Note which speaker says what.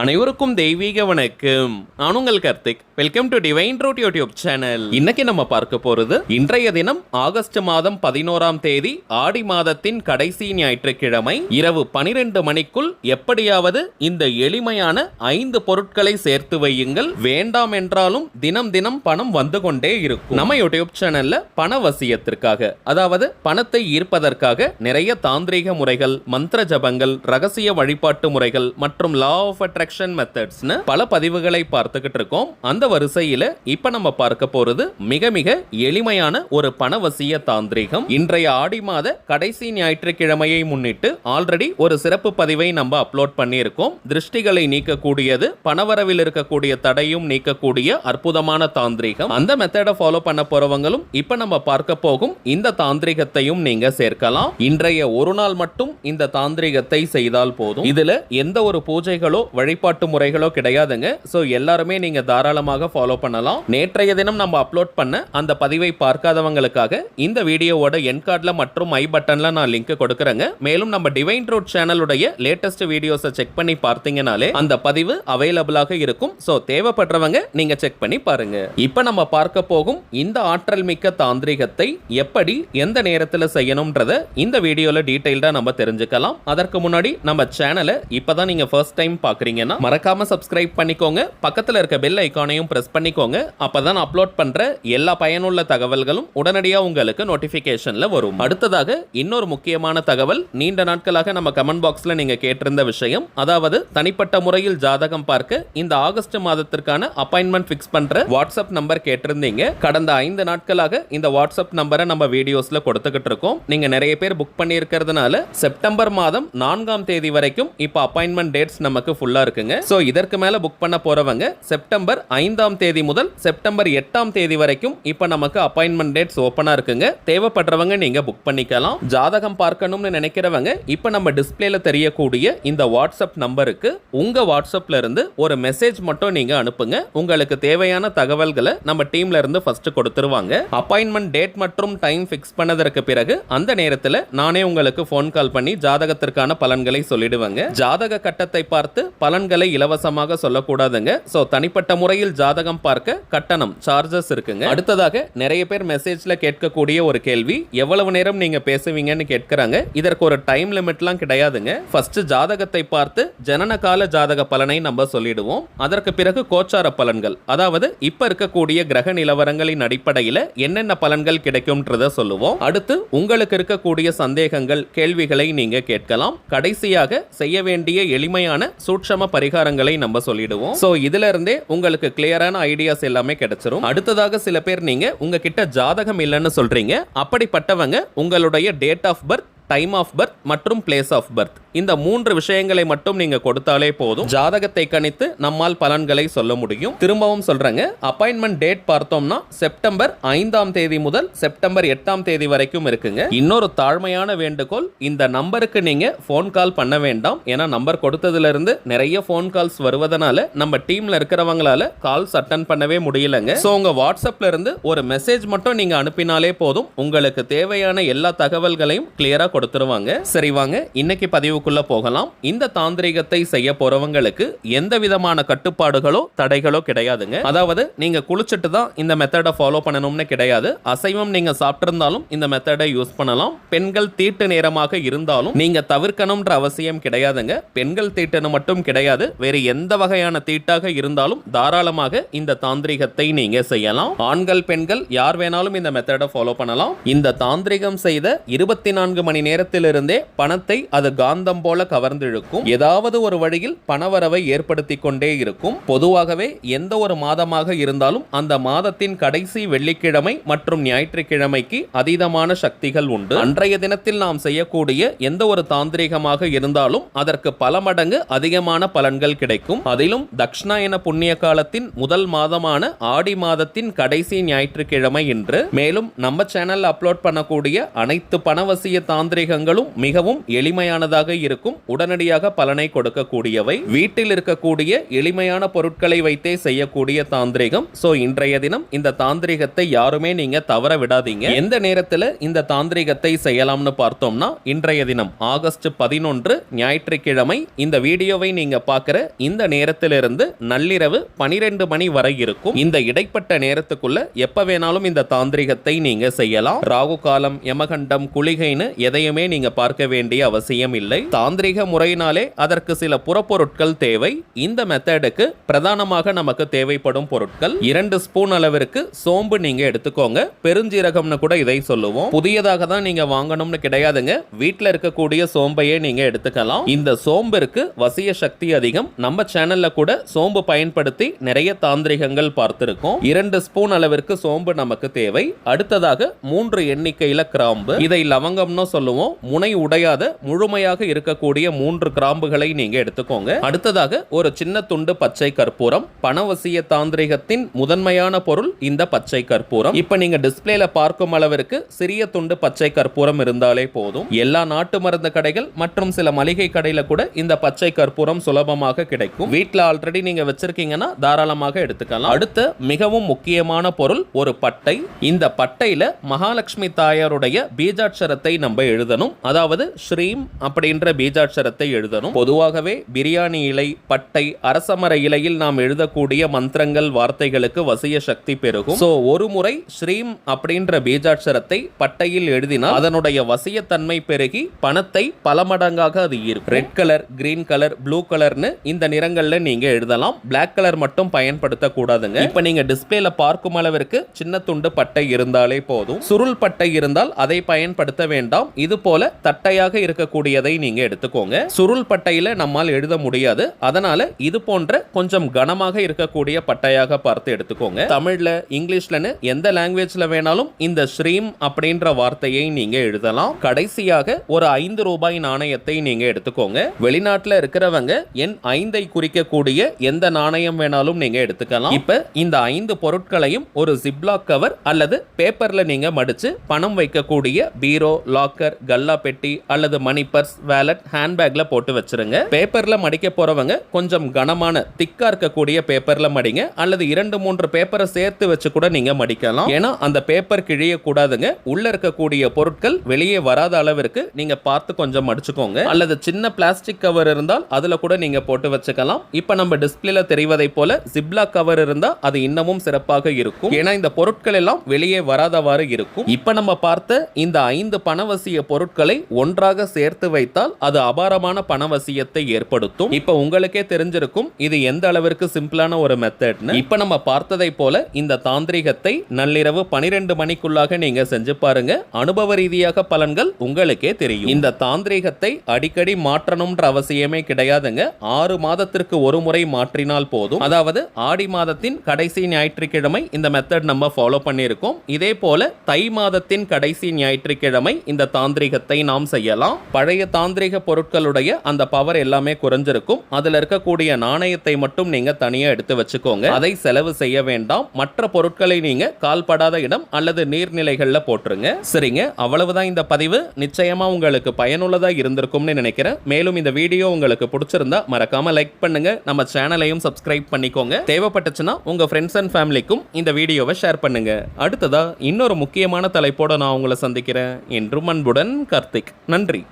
Speaker 1: அனைவருக்கும் தெய்வீக வணக்கம். நான் உங்கள் Karthik. Welcome to Divine Root YouTube channel. இன்னைக்கு நம்ம பார்க்க போறது இன்றைய தினம் ஆகஸ்ட் மாதம் 11ஆம் தேதி ஆடி மாதத்தின் கடைசி ஞாயிற்றுக்கிழமை இரவு 12 மணிக்குள் எப்படியாவது இந்த எளிமையான 5 பொருட்களை சேர்த்து வையுங்கள். வேண்டாம் என்றாலும் தினம் தினம் பணம் வந்து கொண்டே இருக்கும். நம்ம யூடியூப் சேனல்ல பணவசியத்திற்காக, அதாவது பணத்தை ஈர்ப்பதற்காக நிறைய தாந்திரீக முறைகள், மந்திர ஜபங்கள், ரகசிய வழிபாட்டு முறைகள் மற்றும் லா ஆஃப் அட்ராக்ஷன் மெத்தட்ஸ்னு பல பதிவுகளை பார்த்துக்கிட்டு இருக்கோம். அந்த வரிசையில இப்ப நம்ம பார்க்க போறது மிக மிக எளிமையான ஒரு பணவசிய தாந்திரிகம். இன்றைய ஆடி மாத கடைசி ஞாயிற்றுக்கிழமையை முன்னிட்டு ஆல்ரெடி ஒரு சிறப்பு பதிவை நம்ம அப்லோட் பண்ணியிருக்கோம். திருஷ்டிகளை நீக்கக்கூடியது, பணவரவில் இருக்கக்கூடிய தடையும் நீக்கக்கூடிய அற்புதமான தாந்திரிகம். அந்த மெத்தடை ஃபாலோ பண்ண போறவங்களும் இப்ப நம்ம பார்க்க போகும் இந்த தாந்திரிகத்தையும் நீங்க சேர்க்கலாம். இன்றைய ஒரு நாள் மட்டும் இந்த தாந்திரிகத்தை செய்தால் போதும். இதுல எந்த ஒரு பூஜைகளோ வழிபாட்டு முறைகளோ கிடையாதுங்க. சோ எல்லாருமே நீங்க தாராளமாக ஃபாலோ பண்ணலாம். நேற்றைய தினம் நம்ம அப்லோட் பண்ண அந்த பதிவை பார்க்காதவங்களுக்காக இந்த வீடியோவோட எண்ட் கார்டுல மற்றும் ஐ பட்டன்ல நான் லிங்க் கொடுக்கறேங்க. மேலும் நம்ம டிவைன் ரூட் சேனலுடைய லேட்டஸ்ட் வீடியோஸை செக் பண்ணி பார்த்தீங்கனாலே அந்த பதிவு அவைலபிளாக இருக்கும். சோ தேவைப்படுறவங்க நீங்க செக் பண்ணி பாருங்க. இப்ப நம்ம பார்க்க போகும் இந்த ஆற்றல் மிக்க தாந்திரிகத்தை எப்படி எந்த நேரத்தில் செய்யணும்ன்றத இந்த வீடியோல டீடைல்டா நம்ம தெரிஞ்சுக்கலாம். அதற்கு முன்னாடி நம்ம சேனலை இப்பதான் நீங்க ஃபர்ஸ்ட் டைம் பாக்குறீங்கன்னா மறக்காம சப்ஸ்கிரைப் பண்ணிக்கோங்க. பக்கத்துல இருக்க பெல் ஐகானையும் பிரஸ் பண்ணிக்கோங்க. அப்பதான் அப்லோட் பண்ற எல்லா பயனுள்ள தகவல்களும் உடனடியா உங்களுக்கு நோட்டிபிகேஷன்ல வரும். அடுத்ததாக இன்னொரு முக்கியமான தகவல், நீண்ட நாட்களாக நம்ம கமெண்ட் பாக்ஸ்ல நீங்க கேட்டிருந்த விஷயம், அதாவது தனிப்பட்ட முறையில் ஜாதகம் பார்க்க இந்த ஆகஸ்ட் மாதத்திற்கான அப்பாயின்மெண்ட் ஃபிக்ஸ் பண்ற வாட்ஸ்அப் நம்பர் கேட்டிருந்தீங்க. கடந்த 5 நாட்களாக இந்த வாட்ஸ்அப் நம்பரை நம்ம வீடியோஸ்ல கொடுத்துக்கிட்டு இருக்கோம். நீங்க நிறைய பேர் புக் பண்ணி இருக்கிறதுனால செப்டம்பர் மாதம் 4ஆம் தேதி வரைக்கும் இப்ப அப்பாயின்மெண்ட் டேட்ஸ் நமக்கு ஃபுல்லா இருக்குங்க. சோ இதற்கு மேல புக் பண்ண போறவங்க செப்டம்பர் 5ஆம் தேதி முதல் செப்டம்பர் 8ஆம் தேதி வரைக்கும் இப்ப நமக்கு அப்பாயின்மெண்ட் டேட்ஸ் ஓபனா இருக்குங்க. தேவைப்படுறவங்க நீங்க புக் பண்ணிக்கலாம். ஜாதகம் பார்க்கணும்னு நினைக்கிறவங்க இப்ப நம்ம டிஸ்ப்ளேல தெரியக்கூடிய இந்த வாட்ஸ்அப் நம்பருக்கு உங்க வாட்ஸ்அப்ல இருந்து ஒரு மெசேஜ் மட்டும் நீங்க அனுப்புங்க. உங்களுக்கு தேவையான தகவல்களை நம்ம டீம்ல இருந்து ஃபர்ஸ்ட் கொடுத்துருவாங்க. அப்பாயின்மெண்ட் டேட் மற்றும் டைம் ஃபிக்ஸ் பண்ணதற்கு பிறகு அந்த நேரத்தில் நானே உங்களுக்கு ஃபோன் கால் பண்ணி ஜாதகத்திற்கான பலன்களை சொல்லிடுவேங்க. ஜாதக கட்டத்தை பார்த்து பலன்களை இலவசமாக சொல்லக்கூடாதுங்க. சோ தனிப்பட்ட முறையில் ஜாதகம் பார்க்க கட்டணம் சார்ஜஸ் இருக்குங்க. அடுத்ததாக நிறைய பேர் மெசேஜ்ல கேட்கக்கூடிய ஒரு கேள்வி, எவ்வளவு நேரம் நீங்க பேசுவீங்கன்னு கேட்கறாங்க. இதற்கு ஒரு டைம் லிமிட்லாம் கிடையாதுங்க. ஃபர்ஸ்ட் ஜாதகத்தை பார்த்து ஜனன கால ஜாதக பலனை நம்ம சொல்லிடுவோம். அதற்கு பிறகு கோச்சார பலன்கள், அதாவது இப்ப இருக்கக்கூடிய கிரக நிலவரங்களின் அடிப்படையில் என்னென்ன பலன்கள் கிடைக்கும்ன்றத சொல்லுவோம். அடுத்து உங்களுக்கு இருக்கக்கூடிய சந்தேகங்கள், கேள்விகளை நீங்க கேட்கலாம். கடைசியாக செய்ய வேண்டிய எளிமையான சூட்சம பரிகாரங்களை நம்ம சொல்லிடுவோம். சோ இதுல இருந்தே உங்களுக்கு கிளியரான ஐடியாஸ் எல்லாமே கிடைச்சிரும். அடுத்ததாக சில பேர் நீங்க உங்ககிட்ட ஜாதகம் இல்லைன்னு சொல்றீங்க. அப்படிப்பட்டவங்க உங்களுடைய date of birth, time of birth மற்றும் பிளேஸ் ஆஃப் பர்த், இந்த 3 விஷயங்களை மட்டும் நீங்க கொடுத்தாலே போதும். ஜாதகத்தை கணித்து நம்மால் பலன்களை சொல்ல முடியும். திரும்பவும் சொல்றேங்க, அப்பாயின்மெண்ட் டேட் பார்த்தோம்னா செப்டம்பர் 5ஆம் தேதி முதல் செப்டம்பர் 8ஆம் தேதி வரைக்கும் இருக்குங்க. இன்னொரு தாழ்மையான வேண்டுகோள், இந்த நம்பருக்கு நீங்க போன் கால் பண்ண வேண்டாம். ஏன்னா நம்பர் கொடுத்ததுல இருந்து நிறைய போன் கால்ஸ் வருவதனால நம்ம டீம்ல இருக்கிறவங்களால கால்ஸ் அட்டன் பண்ணவே முடியலங்க. சோ உங்க வாட்ஸ்அப்ல இருந்து ஒரு மெசேஜ் மட்டும் நீங்க அனுப்பினாலே போதும். உங்களுக்கு தேவையான எல்லா தகவல்களையும் கிளியரா கொடுத்துருவாங்க. சரி வாங்க இன்னைக்கு பதிவுக்குள்ள போகலாம். இந்த தாந்திரிகத்தை செய்ய போறவங்களுக்கு எந்த விதமான கட்டுப்பாடுகளோ தடைகளோ கிடையாதுங்க. அதாவது நீங்க குளிச்சுட்டு தான் இந்த மெத்தடை ஃபாலோ பண்ணணும்னு கிடையாது. அசைவம் நீங்க சாப்பிட்டிருந்தாலும் இந்த மெத்தடை யூஸ் பண்ணலாம். பெண்கள் தீட்டு நேரமாக இருந்தாலும் நீங்க தவிர்க்கணும்ன்ற அவசியம் கிடையாதுங்க. பெண்கள் தீட்டுன்னு மட்டும் கிடையாது, வேறு எந்த வகையான தீட்டாக இருந்தாலும் தாராளமாக இந்த தாந்திரிகத்தை நீங்க செய்யலாம். ஆண்கள் பெண்கள் யார் வேணாலும் இந்த மெத்தடை ஃபாலோ பண்ணலாம். இந்த தாந்திரிகம் செய்த 24 மணி நேரத்திலிருந்தே பணத்தை அது காந்தம் போல கவர்ந்திழுக்கும். ஏதாவது ஒரு வழியில் பணவரவை ஏற்படுத்தி கொண்டே இருக்கும். பொதுவாகவே எந்த ஒரு மாதமாக இருந்தாலும் அந்த மாதத்தின் கடைசி வெள்ளிக்கிழமை மற்றும் ஞாயிற்றுக்கிழமைக்கு அதீதமான சக்திகள் உண்டு. அன்றைய தினத்தில் நாம் செய்யக்கூடிய எந்த ஒரு தாந்திரிகமாக இருந்தாலும் அதற்கு பல மடங்கு அதிகமான பலன்கள் கிடைக்கும். அதிலும் தக்ஷணாயன புண்ணிய காலத்தின் முதல் மாதமான ஆடி மாதத்தின் கடைசி ஞாயிற்றுக்கிழமை இன்று. மேலும் நம்ம சேனல் அப்லோட் பண்ணக்கூடிய அனைத்து பணவசிய தாந்திரிகங்களும் மிகவும் எளிமையானதாக இருக்கும், உடனடியாக பலனை கொடுக்கக்கூடியவை, வீட்டில் இருக்கக்கூடிய எளிமையான பொருட்களை வைத்தே செய்யக்கூடிய தாந்திரிகம். சோ இன்றைய தினம் இந்த தாந்திரிகத்தை யாருமே நீங்க தவற விடாதீங்க. எந்த நேரத்துல இந்த தாந்திரிகத்தை செய்யலாம்னு பார்த்தோம்னா, இன்றைய தினம் ஆகஸ்ட் 11 ஞாயிற்றுக்கிழமை இந்த வீடியோவை நீங்க பார்க்கிற இந்த நேரத்திலிருந்து நள்ளிரவு 12 மணி வரை இருக்கும். இந்த இடைப்பட்ட நேரத்துக்குள்ள எப்ப வேணாலும் இந்த தாந்திரிகத்தை நீங்க செய்யலாம். ராகு காலம், யமகண்டம், குளிகைன்னு எதையுமே நீங்க பார்க்க வேண்டிய அவசியம் இல்லை. தாந்திரிக முறையினாலே அதற்கு சில புறப்பொருட்கள் தேவை. இந்த மெத்தடுக்கு பிரதானமாக நமக்கு தேவைப்படும் பொருட்கள் 2 ஸ்பூன் அளவிற்கு சோம்பு நீங்க எடுத்துக்கோங்க. பெருஞ்சீரகம்னு கூட இதை சொல்லுவோம். புதியதாக தான் நீங்க வாங்கணும்னு கிடையாதுங்க, வீட்டில் இருக்கக்கூடிய சோம்பையே நீங்க எடுத்துக்கலாம். இந்த சோம்பிற்கு வசிய சக்தி அதிகம். நம்ம சேனல்ல கூட சோம்பு பயன்படுத்தி நிறைய தாந்திரிகங்கள் பார்த்திருக்கோம். 2 ஸ்பூன் அளவிற்கு சோம்பு நமக்கு தேவை. அடுத்ததாக 3 எண்ணிக்கையில கிராம்பு, இதை லவங்கம்னு சொல்லுவோம். முனை உடையாத முழுமையாக இருக்கக்கூடிய 3 கிராம்புகளை நீங்க எடுத்துக்கோங்க. அடுத்ததாக ஒரு சின்ன துண்டு பச்சை கற்பூரம். பணவசிய தாந்திரிகத்தின் முதன்மையான பொருள் இந்த பச்சை கற்பூரம். இப்ப நீங்க டிஸ்பிளேல பார்க்கும் அளவிற்கு சிறிய துண்டு பச்சை கற்பூரம் இருந்தாலே போதும். எல்லா நாட்டு மருந்து கடைகள் மற்றும் சில மளிகை கடையில கூட இந்த பச்சை கற்பூரம் சுலபமாக கிடைக்கும். வீட்ல ஆல்ரெடி நீங்க வச்சிருக்கீங்கன்னா தாராளமாக எடுத்துக்கலாம். அடுத்த மிகவும் முக்கியமான பொருள் ஒரு பட்டை. இந்த பட்டையில மகாலட்சுமி தாயாருடைய பீஜாட்சரத்தை நம்ம எழுதணும். அதாவது ஸ்ரீம் அப்படின்ற பீஜாட்சரத்தை எழுதணும். பொதுவாகவே பிரியாணி இலை, பட்டை, அரசமர இலையில் நாம் எழுதக்கூடிய மந்திரங்கள், வார்த்தைகளுக்கு வசிய சக்தி பெருகும். சோ ஒரு முறை ஸ்ரீம் அப்படின்ற பீஜாட்சரத்தை பட்டையில் எழுதினால் அதனுடைய வசியத்தன்மை பெருகி பணத்தை பல மடங்காக அது ஈர்க்கும். Red colour, green colour, blue கலர்னு இந்த நிறங்கள்ல நீங்க எழுதலாம். பிளாக் கலர் மட்டும் பயன்படுத்த கூடாதுங்க. இப்ப நீங்க டிஸ்பிளேல பார்க்கும் அளவிற்கு சின்ன துண்டு பட்டை இருந்தாலே போதும். சுருள் பட்டை இருந்தால் அதை பயன்படுத்த வேண்டாம். இது போல தட்டையாக இருக்கக்கூடியதை நீங்க எடுத்துக்கோங்க. சுருள் பட்டையில நம்மால் எழுத முடியாது, அதனால இது போன்ற கொஞ்சம் கனமாக இருக்கக்கூடிய பட்டையாக பார்த்து எடுத்துக்கோங்க. தமிழ்ல, இங்கிலீஷ்லன்னு எந்த லாங்குவேஜ்ல வேணாலும் இந்த ஸ்ரீம் அப்படின்ற வார்த்தையை நீங்க எழுதலாம். கடைசியாக ஒரு 5 ரூபாய் நாணயத்தை நீங்க எடுத்துக்கோங்க. வெளிநாட்டுல இருக்கிறவங்க எண் 5ஐ குறிக்கக்கூடிய எந்த நாணயம் வேணாலும் நீங்க எடுத்துக்கலாம். இப்ப இந்த 5 பொருட்களையும் ஒரு ஜிப்லாக் கவர் அல்லது பேப்பர்ல நீங்க மடிச்சு பணம் வைக்கக்கூடிய பீரோ, லாக்கர், கல்லா பெட்டி அல்லது மணி பர்ஸ், வேலட், ஹேண்ட்பேக்ல போட்டு வச்சிருங்க. பேப்பர்ல மடிக்க போறவங்க கொஞ்சம் கனமான திக்கா இருக்கக்கூடிய பேப்பர்ல மடிங்க, அல்லது 2-3 பேப்பரை சேர்த்து வச்சு கூட நீங்க மடிக்கலாம். ஏன்னா அந்த பேப்பர் கிழிய கூடாதுங்க. உள்ள இருக்கக்கூடிய பொருட்கள் வெளியே வராத அளவிற்கு நீங்க பார்த்து கொஞ்சம் மடிச்சுக்கோங்க. அல்லது சின்ன பிளாஸ்டிக் கவர் இருந்தால் அதுல கூட நீங்க போட்டு வச்சுக்கலாம். இப்ப நம்ம டிஸ்பிளேல தெரிவதை போல ஜிப்லாக் கவர் இருந்தா அது இன்னமும் சிறப்பாக இருக்கும். ஏன்னா இந்த பொருட்கள் எல்லாம் வெளியே வராதவாறு இருக்கும். இப்ப நம்ம பார்த்த இந்த 5 பணவசிய பொருட்களை ஒன்றாக சேர்த்து வைத்தால் அது அபாரமான பணவசியத்தை ஏற்படுத்தும். இப்ப உங்களுக்கே தெரிஞ்சிருக்கும் இது எந்த அளவிற்கு சிம்பிளான ஒரு மெத்தட்னு. இப்ப நம்ம பார்த்ததை போல இந்த தாந்திரிகத்தை நள்ளிரவு 12 மணிக்குள்ளாக நீங்க செஞ்சு பாருங்க. அனுபவ ரீதியாக பலன்கள் உங்களுக்கே தெரியும். இந்த தாந்திரிகத்தை அடிக்கடி மாற்றணும்ன்ற அவசியமே கிடையாதுங்க. 6 மாதத்திற்கு ஒரு முறை மாற்றினால் போதும். அதாவது ஆடி மாதத்தின் கடைசி ஞாயிற்றுக்கிழமை இந்த மெத்தட் நம்ம ஃபாலோ பண்ணியிருக்கோம். இதே போல தை மாதத்தின் கடைசி ஞாயிற்றுக்கிழமை இந்த தாந்திரிகத்தை நாம் செய்யலாம். பழைய தாந்திரிக பொருட்களுடைய அந்த பவர் எல்லாமே குறைஞ்சிருக்கும். அதுல இருக்கக்கூடிய நாணயத்தை மட்டும் நீங்க தனியா எடுத்து வச்சுக்கோங்க. அதை செலவு செய்ய வேண்டாம். மற்ற பொருட்களை நீங்க கால்படாத இடம் அல்லது நீர்நிலைகள்ல போட்டுருங்க. சரிங்க, அவ்வளவுதான் இந்த பதிவு. நிச்சயமா உங்களுக்கு பயனுள்ளதா இருந்திருக்கும்னு நினைக்கிறேன். மேலும் இந்த வீடியோ உங்களுக்கு பிடிச்சிருந்தா மறக்காம லைக் பண்ணுங்க. நம்ம சேனலையும் சப்ஸ்கிரைப் பண்ணிக்கோங்க. தேவைப்பட்டுச்சுன்னா உங்க ஃப்ரெண்ட்ஸ் அண்ட் ஃபேமிலிக்கும் இந்த வீடியோவை ஷேர் பண்ணுங்க. அடுத்ததா இன்னொரு முக்கியமான தலைப்போட நான் உங்களை சந்திக்கிறேன். என்றும் அன்புடன் கார்த்திக். நன்றி.